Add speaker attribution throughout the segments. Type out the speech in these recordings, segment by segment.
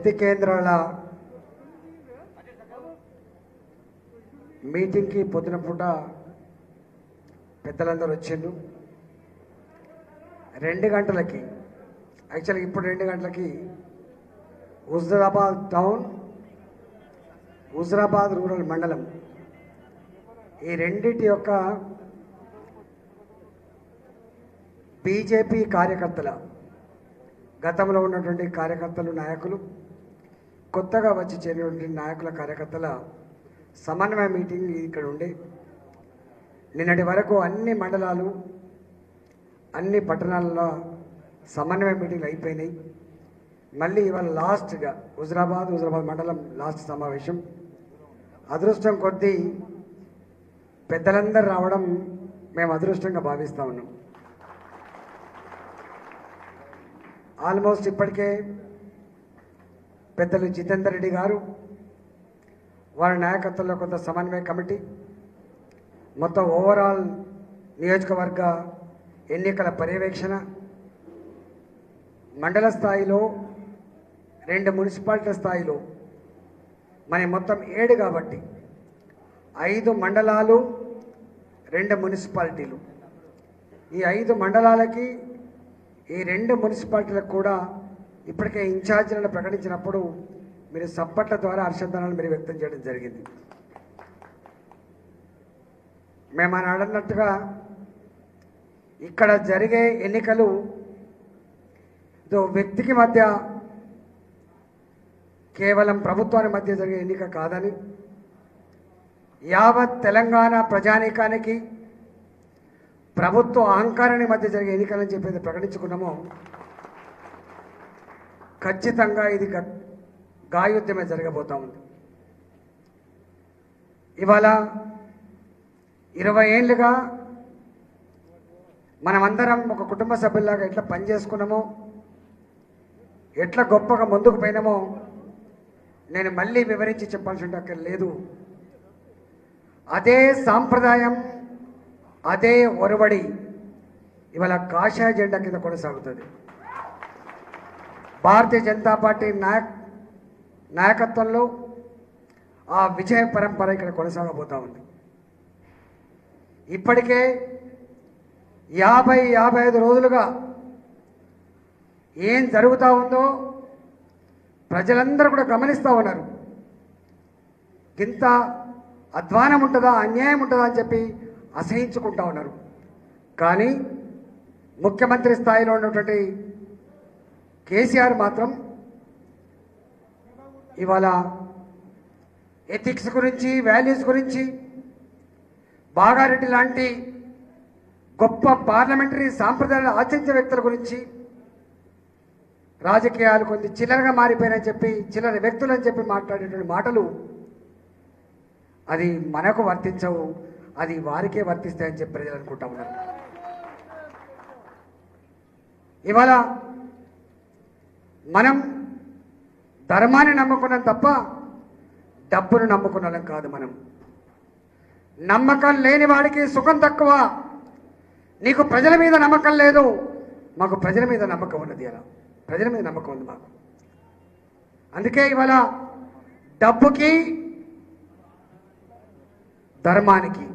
Speaker 1: శక్తి కేంద్రాల మీటింగ్కి పొద్దున పూట పెద్దలందరూ వచ్చిండ్రు. 2 గంటలకి యాక్చువల్గా ఇప్పుడు 2 గంటలకి హుజురాబాద్ టౌన్, హుజురాబాద్ రూరల్ మండలం ఈ రెండిటి యొక్క బీజేపీ కార్యకర్తల, గతంలో ఉన్నటువంటి కార్యకర్తలు, నాయకులు, కొత్తగా వచ్చి చేరినటువంటి నాయకుల, కార్యకర్తల సమన్వయ మీటింగ్ ఇక్కడ ఉండే. నిన్నటి వరకు అన్ని మండలాలు, అన్ని పట్టణాలలో సమన్వయ మీటింగ్లు అయిపోయినాయి. మళ్ళీ ఇవాళ లాస్ట్గా హుజురాబాద్ మండలం లాస్ట్ సమావేశం. అదృష్టం కొద్దీ పెద్దలందరూ రావడం మేము అదృష్టంగా భావిస్తూ ఉన్నాం. ఆల్మోస్ట్ ఇప్పటికే పెద్దలు జితేందర్ రెడ్డి గారు, వారి నాయకత్వంలో కొంత సమన్వయ కమిటీ, మొత్తం ఓవరాల్ నియోజకవర్గ ఎన్నికల పర్యవేక్షణ, మండల స్థాయిలో 2 మున్సిపాలిటీల స్థాయిలో మన మొత్తం 7 కాబట్టి 5 మండలాలు 2 మున్సిపాలిటీలు. ఈ 5 మండలాలకి ఈ 2 మున్సిపాలిటీలకు కూడా ఇప్పటికే ఇన్ఛార్జీలను ప్రకటించినప్పుడు మీరు సప్పట్ల ద్వారా హర్షధ్వానాలు మీరు వ్యక్తం చేయడం జరిగింది. మేము అన్నట్టుగా ఇక్కడ జరిగే ఎన్నికలు ఇదో వ్యక్తికి మధ్య, కేవలం ప్రభుత్వానికి మధ్య జరిగే ఎన్నిక కాదని, యావత్ తెలంగాణ ప్రజానీకానికి ప్రభుత్వ అహంకారానికి మధ్య జరిగే ఎన్నికలని చెప్పేది ప్రకటించుకున్నామో, ఖచ్చితంగా ఇది గాయుద్యమే జరగబోతా ఉంది. ఇవాళ 20 ఏళ్ళుగా మనమందరం ఒక కుటుంబ సభ్యుల్లాగా ఎట్లా పనిచేసుకున్నామో, ఎట్లా గొప్పగా ముందుకు పోయినామో నేను మళ్ళీ వివరించి చెప్పాల్సిన అక్కడ లేదు. అదే సాంప్రదాయం, అదే ఒరవడి ఇవాళ కాషాయ జెండా కింద కొనసాగుతుంది. భారతీయ జనతా పార్టీ నాయకత్వంలో ఆ విజయ పరంపర ఇక్కడ కొనసాగబోతూ ఉంది. ఇప్పటికే 50-55 రోజులుగా ఏం జరుగుతూ ఉందో ప్రజలందరూ కూడా గమనిస్తూ ఉన్నారు. ఇంత అధ్వానం ఉంటుందా, అన్యాయం ఉంటుందా అని చెప్పి అసహించుకుంటూ ఉన్నారు. కానీ ముఖ్యమంత్రి స్థాయిలో ఉన్నటువంటి కేసీఆర్ మాత్రం ఇవాళ ఎథిక్స్ గురించి, వాల్యూస్ గురించి, బాగారెడ్డి లాంటి గొప్ప పార్లమెంటరీ సాంప్రదాయాలు ఆచరించే వ్యక్తుల గురించి, రాజకీయాలు కొంచెం చిల్లరగా మారిపోయినని చెప్పి, చిల్లర వ్యక్తులు అని చెప్పి మాట్లాడేటువంటి మాటలు అది మనకు వర్తించవు, అది వారికే వర్తిస్తాయని చెప్పి ప్రజలు అనుకుంటా ఉన్నారు. ఇవాళ మనం ధర్మాన్ని నమ్ముకున్నాం తప్ప డబ్బును నమ్ముకున్నాం కాదు. మనం నమ్మకం లేని వాడికి సుఖం తక్కువ. నీకు ప్రజల మీద నమ్మకం లేదు, మాకు ప్రజల మీద నమ్మకం ఉన్నది. అలా ప్రజల మీద నమ్మకం ఉంది మాకు. అందుకే ఇవాళ డబ్బుకి, ధర్మానికి,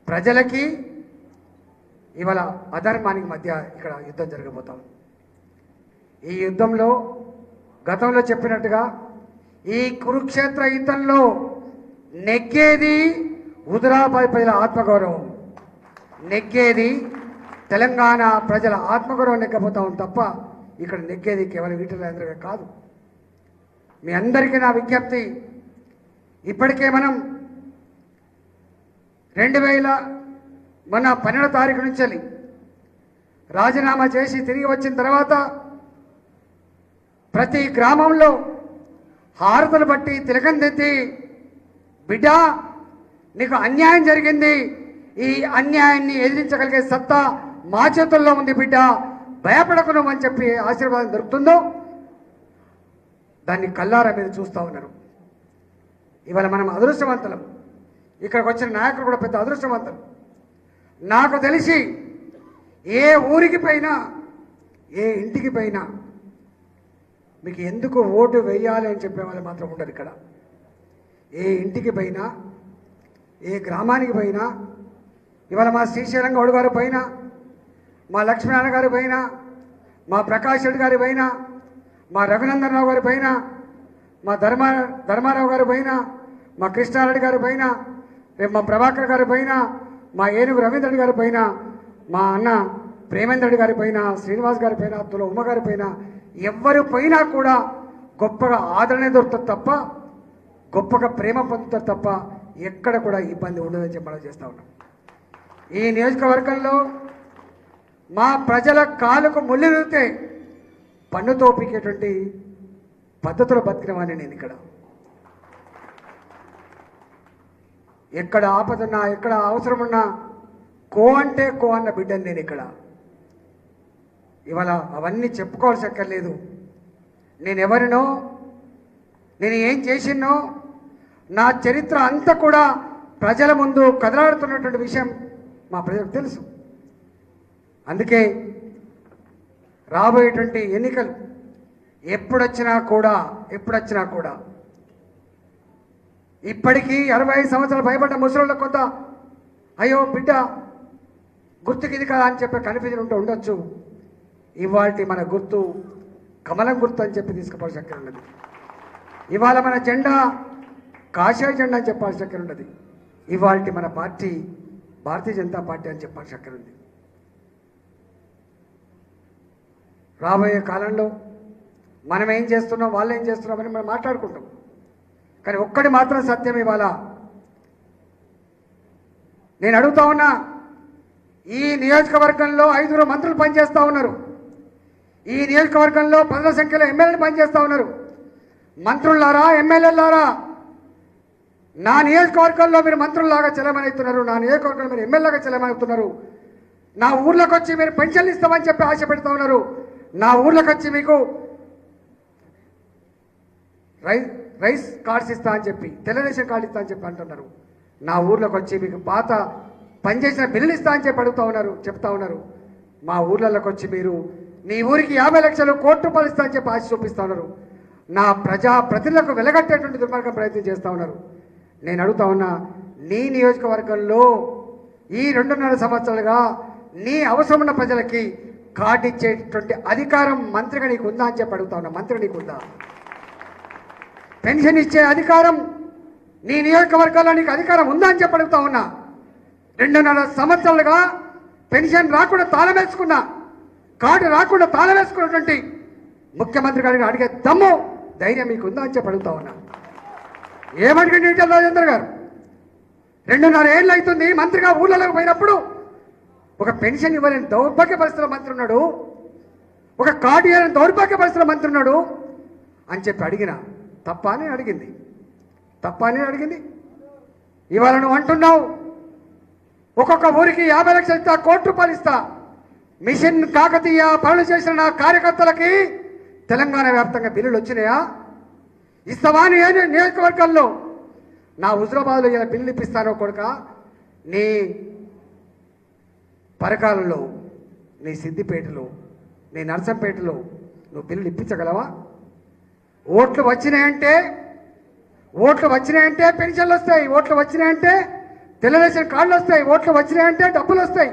Speaker 1: ప్రజలకి, ఇవాళ అధర్మానికి మధ్య ఇక్కడ యుద్ధం జరగబోతాం. ఈ యుద్ధంలో గతంలో చెప్పినట్టుగా ఈ కురుక్షేత్ర యుద్ధంలో నెగ్గేది హుజురాబాద్ ప్రజల ఆత్మగౌరవం, నెగ్గేది తెలంగాణ ప్రజల ఆత్మగౌరవం నెగ్గబోతాం తప్ప ఇక్కడ నెగ్గేది కేవలం ఈటెల రాజేందర్ కాదు. మీ అందరికీ నా విజ్ఞప్తి, ఇప్పటికే మనం 12వ తారీఖు నుంచి రాజీనామా చేసి తిరిగి వచ్చిన తర్వాత ప్రతి గ్రామంలో హారతులు బట్టి తిలకం తెత్తి, బిడ్డ నీకు అన్యాయం జరిగింది, ఈ అన్యాయాన్ని ఎదిరించగలిగే సత్తా మా చేతుల్లో ఉంది బిడ్డ, భయపడకును అని చెప్పి ఆశీర్వాదం దొరుకుతుందో దాన్ని కల్లారా మీద చూస్తూ ఉన్నారు. ఇవాళ మనం అదృష్టవంతులం. ఇక్కడికి వచ్చిన నాయకులు కూడా పెద్ద అదృష్టవంతులు. నాకు తెలిసి ఏ ఊరికి పోయినా, ఏ ఇంటికి పోయినా మీకు ఎందుకు ఓటు వేయాలి అని చెప్పే వాళ్ళు మాత్రం ఉండరు ఇక్కడ. ఏ ఇంటికి పోయినా, ఏ గ్రామానికి పోయినా, ఇవాళ మా శ్రీశైలం గౌడ్ గారి పైన, మా లక్ష్మీనారాయణ గారి పైన, మా ప్రకాష్ రెడ్డి గారి పైన, మా రఘునందన్ రావు గారి పైన, మా ధర్మారావు గారి పైన, మా కృష్ణారెడ్డి గారి పైన, రేపు మా ప్రభాకర్ గారి పైన, మా ఏనుగు రవీంద్ర గారి పైన, మా అన్న ప్రేమేంద్ర రెడ్డి గారి పైన, శ్రీనివాస్ గారి పైన, తుల ఉమ్మ గారి పైన, ఎవరి పైన కూడా గొప్పగా ఆదరణ దొరుకుతుంది తప్ప, గొప్పగా ప్రేమ పొందుతారు తప్ప ఎక్కడ కూడా ఇబ్బంది ఉండదని చెప్పడం చేస్తూ ఉన్నాం. ఈ నియోజకవర్గంలో మా ప్రజల కాలుకు ముళ్ళితే పన్నుతో పీకేటువంటి పద్ధతులు బతికినవాడిని నేను ఇక్కడ. ఎక్కడ ఆపదన్నా, ఎక్కడ అవసరం ఉన్నా కో అంటే కో అన్న బిడ్డని నేను ఇక్కడ. ఇవాళ అవన్నీ చెప్పుకోవాల్సి అక్కర్లేదు. నేను ఎవరినో, నేను ఏం చేసినో, నా చరిత్ర అంతా కూడా ప్రజల ముందు కదలాడుతున్నటువంటి విషయం మా ప్రజలకు తెలుసు. అందుకే రాబోయేటువంటి ఎన్నికలు ఎప్పుడొచ్చినా కూడా ఇప్పటికీ 65 సంవత్సరాలు భయపడ్డ ముసలిళ్ళ కొంత అయ్యో బిడ్డ గుర్తుకి ఇది కదా అని చెప్పి కన్ఫ్యూజన్ ఉండొచ్చు. ఇవాళ మన గుర్తు కమలం గుర్తు అని చెప్పి తీసుకుపోవాల్సి అక్కడ ఉన్నది. ఇవాళ మన జెండా కాషాయ జెండా అని చెప్పాల్సి అక్కడ ఉన్నది. ఇవాళ మన పార్టీ భారతీయ జనతా పార్టీ అని చెప్పాల్సి అక్కడ ఉంది. రాబోయే కాలంలో మనం ఏం చేస్తున్నాం, వాళ్ళు ఏం చేస్తున్నామని మనం మాట్లాడుకుంటాం. కానీ ఒక్కటి మాత్రం సత్యం, ఇవాళ నేను అడుగుతా ఉన్నా, ఈ నియోజకవర్గంలో 5 మంత్రులు పనిచేస్తూ ఉన్నారు. ఈ నియోజకవర్గంలో 10 సంఖ్యలో ఎమ్మెల్యేలు పనిచేస్తూ ఉన్నారు. మంత్రులారా, ఎమ్మెల్యేలారా, నా నియోజకవర్గంలో మీరు మంత్రుల్లాగా చెలమనవుతున్నారు, నా నియోజకవర్గంలో మీరు ఎమ్మెల్యేగా చెలమనవుతున్నారు. నా ఊర్లోకి వచ్చి మీరు పెన్షన్లు ఇస్తామని చెప్పి ఆశ పెడతా ఉన్నారు. నా ఊర్లోకి వచ్చి మీకు రైస్ కార్డ్స్ ఇస్తా అని చెప్పి, తెల్ల కార్డు ఇస్తా అని చెప్పి అంటున్నారు. నా ఊర్లోకి వచ్చి మీకు పాత పనిచేసిన బిల్లులు ఇస్తా అని చెప్పి చెప్తా ఉన్నారు. మా ఊర్లలోకి వచ్చి మీరు నీ ఊరికి 50 లక్షలు, కోటి రూపాయలు ఇస్తా అని చెప్పి ఆశ చూపిస్తా ఉన్నారు. నా ప్రతినిధులకు వెలగట్టేటువంటి దుర్మార్గం ప్రయత్నం చేస్తూ ఉన్నారు. నేను అడుగుతా ఉన్నా, నీ నియోజకవర్గంలో ఈ 2.5 సంవత్సరాలుగా నీ అవసరం ఉన్న ప్రజలకి కార్డు ఇచ్చేటువంటి అధికారం మంత్రిగా నీకు ఉందా అని చెప్పి అడుగుతా ఉన్నా. మంత్రి నీకు ఉందా? పెన్షన్ ఇచ్చే అధికారం నీ నియోజకవర్గాల్లో నీకు అధికారం ఉందా అని చెప్పి అడుగుతా ఉన్నా. 2.5 సంవత్సరాలుగా పెన్షన్ రాకుండా తాళం వేసుకున్నా, కార్డు రాకుండా తాళం వేసుకున్నటువంటి ముఖ్యమంత్రి గారిని అడిగే దమ్ము, ధైర్యం మీకు ఉందా అని చెప్పి అడుగుతా ఉన్నా. ఏమడిగండి ఈటెల రాజేందర్ గారు? 2.5 ఏళ్ళు అవుతుంది మంత్రిగా ఊళ్ళలోకి పోయినప్పుడు ఒక పెన్షన్ ఇవ్వలేని దౌర్భాగ్య పరిస్థితుల మంత్రి ఉన్నాడు, ఒక కార్డు ఇవ్వలేని దౌర్భాగ్య పరిస్థితుల మంత్రి ఉన్నాడు అని చెప్పి అడిగిన తప్ప అని అడిగింది. ఇవాళ నువ్వు అంటున్నావు ఒక్కొక్క ఊరికి 50 లక్షలు ఇస్తా, కోటి రూపాయలు ఇస్తా. మిషన్ కాకతీయ పనులు చేసిన నా కార్యకర్తలకి తెలంగాణ వ్యాప్తంగా బిల్లులు వచ్చినాయా? ఇస్తావా? నియోజకవర్గాల్లో నా హుజరాబాద్లో ఇలా బిల్లు ఇప్పిస్తానో కొడుక, నీ పరకాలలో, నీ సిద్దిపేటలో, నీ నర్సంపేటలో నువ్వు బిల్లులు ఇప్పించగలవా? ఓట్లు వచ్చినాయంటే పెన్షన్లు వస్తాయి, ఓట్లు వచ్చినాయంటే తెల్ల కార్డులు వస్తాయి, ఓట్లు వచ్చినాయంటే డబ్బులు వస్తాయి,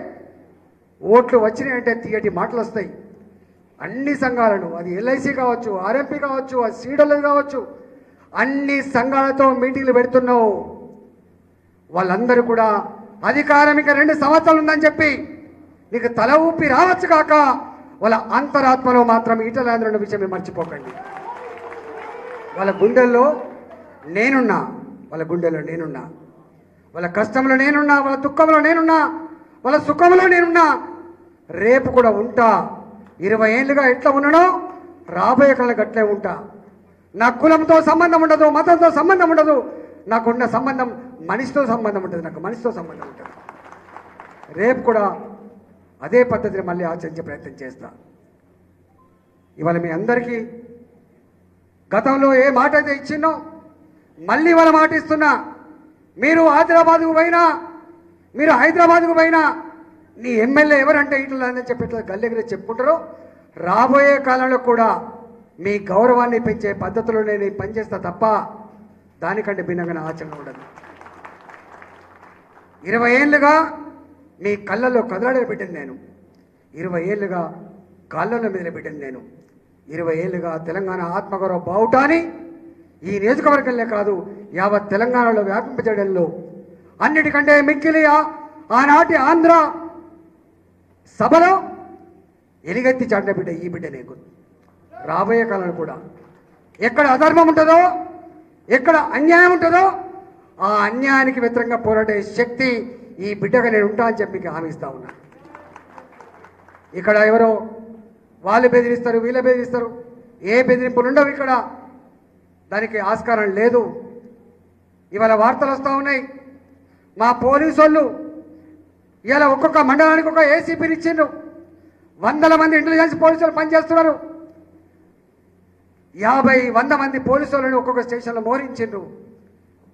Speaker 1: ఓట్లు వచ్చినాయంటే తీయటి మాటలు వస్తాయి. అన్ని సంఘాలను, అది ఎల్ఐసి కావచ్చు, ఆర్ఎంపీ కావచ్చు, అది సీడబ్ల్యూ కావచ్చు, అన్ని సంఘాలతో మీటింగ్లు పెడుతున్నావు. వాళ్ళందరూ కూడా అధికారం ఇంకా 2 సంవత్సరాలు ఉందని చెప్పి నీకు తల ఊపి రావచ్చు కాక, వాళ్ళ అంతరాత్మలో మాత్రం ఈటెల రాజేందర్ విషయం మర్చిపోకండి. వాళ్ళ గుండెల్లో నేనున్నా, వాళ్ళ కష్టంలో నేనున్నా, వాళ్ళ దుఃఖంలో నేనున్నా, వాళ్ళ సుఖంలో నేనున్నా, రేపు కూడా ఉంటా. 20 ఏళ్ళుగా ఎట్లా ఉన్నానో రాబోయే కాలంలో గట్లే ఉంటా. నా కులంతో సంబంధం ఉండదు, మతంతో సంబంధం ఉండదు, నాకున్న సంబంధం మనిషితో సంబంధం ఉంటుంది, నాకు మనిషితో సంబంధం ఉంటుంది. రేపు కూడా అదే పద్ధతిని మళ్ళీ ఆచరించే ప్రయత్నం చేస్తా. ఇవాళ మీ అందరికీ గతంలో ఏ మాట అయితే ఇచ్చినో మళ్ళీ వాళ్ళ మాట ఇస్తున్నా. మీరు హైదరాబాద్కు పోయినా నీ ఎమ్మెల్యే ఎవరంటే ఇట్లా అని చెప్పి గల్లెగిరి చెప్పుకుంటారో, రాబోయే కాలంలో కూడా మీ గౌరవాన్ని పెంచే పద్ధతిలో నేను పనిచేస్తా తప్ప దానికంటే భిన్నంగా ఆచరణ ఉండదు. 20 ఏళ్ళుగా మీ కళ్ళల్లో కదలాడే బిడ్డను నేను, 20 ఏళ్ళుగా కాళ్ళలో మీద బిడ్డను నేను, 20 ఏళ్ళుగా తెలంగాణ ఆత్మగౌరవ బావుటాని ఈ నియోజకవర్గంలో కాదు యావత్ తెలంగాణలో వ్యాపింపజేయడంలో అన్నిటికంటే మిక్కిలి ఆనాటి ఆంధ్ర సభలో ఎలుగెత్తి చాటిన బిడ్డ ఈ బిడ్డ నీకు. రాబోయే కాలంలో కూడా ఎక్కడ అధర్మం ఉంటుందో, ఎక్కడ అన్యాయం ఉంటుందో ఆ అన్యాయానికి వ్యతిరేకంగా పోరాడే శక్తి ఈ బిడ్డగా నేను ఉంటా అని చెప్పి హామీ ఇస్తా ఉన్నా. ఇక్కడ ఎవరో వాళ్ళు బెదిరిస్తారు, వీళ్ళు బెదిరిస్తారు, ఏ బెదిరింపులు ఉండవు ఇక్కడ, దానికి ఆస్కారం లేదు. ఇవాళ వార్తలు వస్తూ ఉన్నాయి, మా పోలీసు వాళ్ళు ఇవాళ ఒక్కొక్క మండలానికి ఒక ఏసీపీని ఇచ్చిండ్రు, 100 మంది ఇంటెలిజెన్స్ పోలీసులు పనిచేస్తున్నారు, 50-100 మంది పోలీసు వాళ్ళని ఒక్కొక్క స్టేషన్లో మోరించిండ్రు.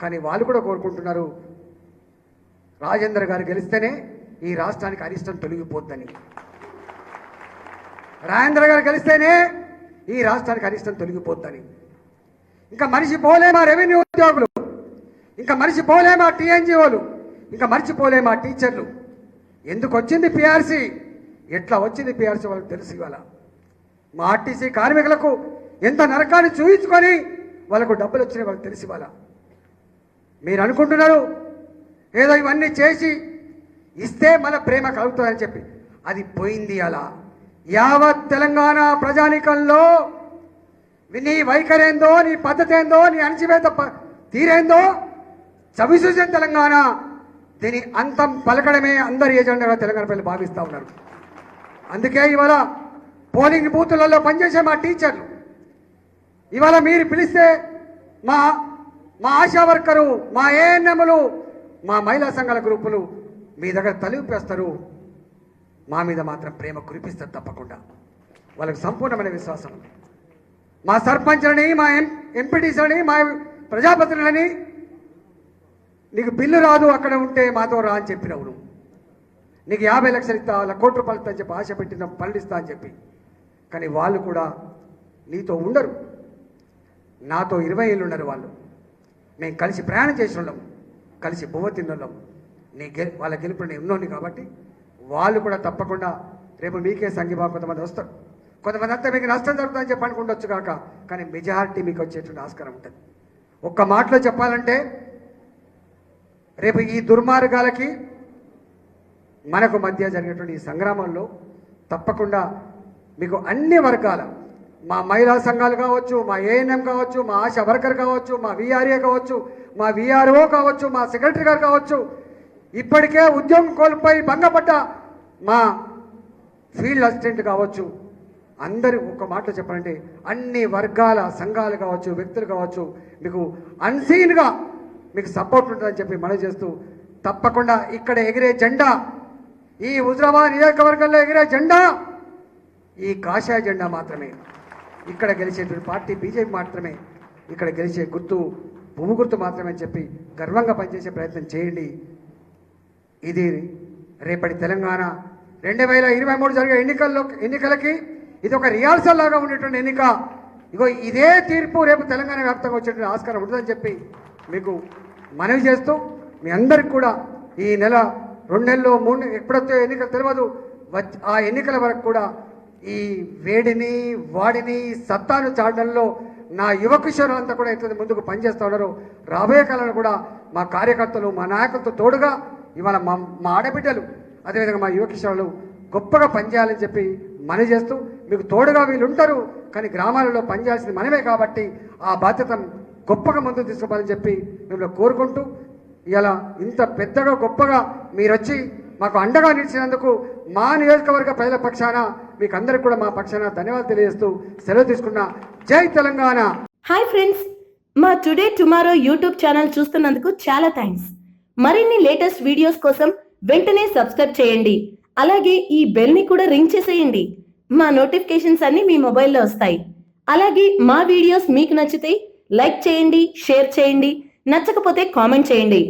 Speaker 1: కానీ వాళ్ళు కూడా కోరుకుంటున్నారు రాజేందర్ గారు గెలిస్తేనే ఈ రాష్ట్రానికి అరిష్టం తొలగిపోద్దని, రాజేంద్ర గారు గెలిస్తేనే ఈ రాష్ట్రానికి అరిష్టం తొలగిపోద్దని. ఇంకా మరిచిపోలే మా రెవెన్యూ ఉద్యోగులు, ఇంకా మరిచిపోలే మా టీఎన్జిఓలు, ఇంకా మర్చిపోలే మా టీచర్లు. ఎందుకు వచ్చింది పిఆర్సీ, ఎట్లా వచ్చింది పిఆర్సీ వాళ్ళకి తెలుసు. ఇవాళ మా ఆర్టీసీ కార్మికులకు ఎంత నరకాన్ని చూయించుకొని వాళ్ళకు డబ్బులు వచ్చినాయి వాళ్ళకి తెలిసి. ఇవాళ మీరు అనుకుంటున్నారు ఏదో ఇవన్నీ చేసి ఇస్తే మన ప్రేమ కలుగుతుందని చెప్పి, అది పోయింది. అలా యావత్ తెలంగాణ ప్రజానీకంలో నీ వైఖరేందో, నీ పద్ధతి ఏందో, నీ అణచివేత తీరేందో చవిసూసిన తెలంగాణ దీని అంతం పలకడమే అందరి ఏజెండాగా తెలంగాణ ప్రజలు భావిస్తూ ఉన్నారు. అందుకే ఇవాళ పోలింగ్ బూతులలో పనిచేసే మా టీచర్లు ఇవాళ మీరు పిలిస్తే మా ఆశా వర్కరు, మా ఏఎన్ఎంలు, మా మహిళా సంఘాల గ్రూపులు మీ దగ్గర తలిపేస్తారు, మా మీద మాత్రం ప్రేమ కురిపిస్తారు తప్పకుండా. వాళ్ళకి సంపూర్ణమైన విశ్వాసం ఉంది. మా సర్పంచ్లని, మా ఎంపీటీసీలని, మా ప్రజాప్రతినిధులని నీకు బిల్లు రాదు అక్కడ ఉంటే మాతో రా అని చెప్పినవు నువ్వు, నీకు 50 లక్షలు ఇస్తా, 1 కోటి రూపాయలు ఇస్తా అని చెప్పి ఆశ పెట్టిన పనులు ఇస్తా అని చెప్పి. కానీ వాళ్ళు కూడా నీతో ఉండరు, నాతో 20 ఏళ్ళు ఉన్నారు వాళ్ళు. మేము కలిసి ప్రయాణం చేసిన వాళ్ళం, కలిసి బువ్వ తిన్నోళ్ళం. వాళ్ళ గెలుపు నేను ఉన్నోని కాబట్టి వాళ్ళు కూడా తప్పకుండా రేపు మీకే సంఘీభావం కొంతమంది వస్తారు, కొంతమంది అంతా మీకు నష్టం జరుగుతుందని చెప్పి అనుకుంటొచ్చు కాక, కానీ మెజారిటీ మీకు వచ్చేటువంటి ఆస్కారం ఉంటుంది. ఒక్క మాటలో చెప్పాలంటే రేపు ఈ దుర్మార్గాలకి మనకు మధ్య జరిగేటువంటి ఈ సంగ్రామంలో తప్పకుండా మీకు అన్ని వర్గాల, మా మహిళా సంఘాలు కావచ్చు, మా ఏఎన్ఎం కావచ్చు, మా ఆశా వర్కర్ కావచ్చు, మా విఆర్ఏ కావచ్చు, మా విఆర్ఓ కావచ్చు, మా సెక్రటరీ గారు కావచ్చు, ఇప్పటికే ఉద్యోగం కోల్పోయి భంగపడ్డ మా ఫీల్డ్ అసిస్టెంట్ కావచ్చు, అందరూ ఒక మాటలో చెప్పాలంటే అన్ని వర్గాల సంఘాలు కావచ్చు, వ్యక్తులు కావచ్చు, మీకు అన్సీన్గా మీకు సపోర్ట్ ఉంటుందని చెప్పి మనం చేస్తూ తప్పకుండా ఇక్కడ ఎగిరే జెండా, ఈ హుజరాబాద్ నియోజకవర్గంలో ఎగిరే జెండా ఈ కాషాయ జెండా మాత్రమే. ఇక్కడ గెలిచేటువంటి పార్టీ బీజేపీ మాత్రమే, ఇక్కడ గెలిచే గుర్తు భూమి గుర్తు మాత్రమే అని చెప్పి గర్వంగా పనిచేసే ప్రయత్నం చేయండి. ఇది రేపటి తెలంగాణ 2023 జరిగే ఎన్నికలకి ఇది ఒక రిహార్సల్ లాగా ఉండేటువంటి ఎన్నిక. ఇగో ఇదే తీర్పు రేపు తెలంగాణ వ్యాప్తంగా వచ్చేటువంటి ఆస్కారం ఉంటుందని చెప్పి మీకు మనవి చేస్తూ, మీ అందరికి కూడా ఈ నెల 2 నెలలు 3 ఎప్పుడొచ్చే ఎన్నికలు తెలియదు, ఆ ఎన్నికల వరకు కూడా ఈ వేడిని వాడిని సత్తాను చాటడంలో నా యువ కిషోరులంతా కూడా ఎట్లయితే ముందుకు పనిచేస్తూ ఉన్నారో రాబోయే కాలంలో కూడా మా కార్యకర్తలు, మా నాయకులతో తోడుగా ఇవాళ మా ఆడబిడ్డలు అదేవిధంగా మా యువ కిషోరులు గొప్పగా పనిచేయాలని చెప్పి మనవి చేస్తూ, మీకు తోడుగా వీళ్ళు ఉంటారు కానీ గ్రామాలలో పనిచేయాల్సింది మనమే కాబట్టి ఆ బాధ్యత గొప్పగా ముందుకు తీసుకోవాలని చెప్పి మిమ్మల్ని కోరుకుంటూ, ఇలా ఇంత పెద్దగా గొప్పగా మీరు వచ్చి మాకు అండగా నిలిచినందుకు మా నియోజకవర్గ ప్రజల పక్షాన మీకు అందరికి కూడా మా పక్షాన ధన్యవాదాలు తెలియజేస్తూ సెలవు తీసుకున్నా. జై తెలంగాణ.
Speaker 2: హాయ్ ఫ్రెండ్స్, మా టుడే టుమారో యూట్యూబ్ ఛానల్ చూస్తున్నందుకు చాలా థ్యాంక్స్. మరిన్ని లేటెస్ట్ వీడియోస్ కోసం వెంటనే సబ్స్క్రైబ్ చేయండి. అలాగే ఈ బెల్ ని కూడా రింగ్ చేసేయండి. మా నోటిఫికేషన్స్ అన్ని మీ మొబైల్లో వస్తాయి. అలాగే మా వీడియోస్ మీకు నచ్చితే లైక్ చేయండి, షేర్ చేయండి, నచ్చకపోతే కామెంట్ చేయండి.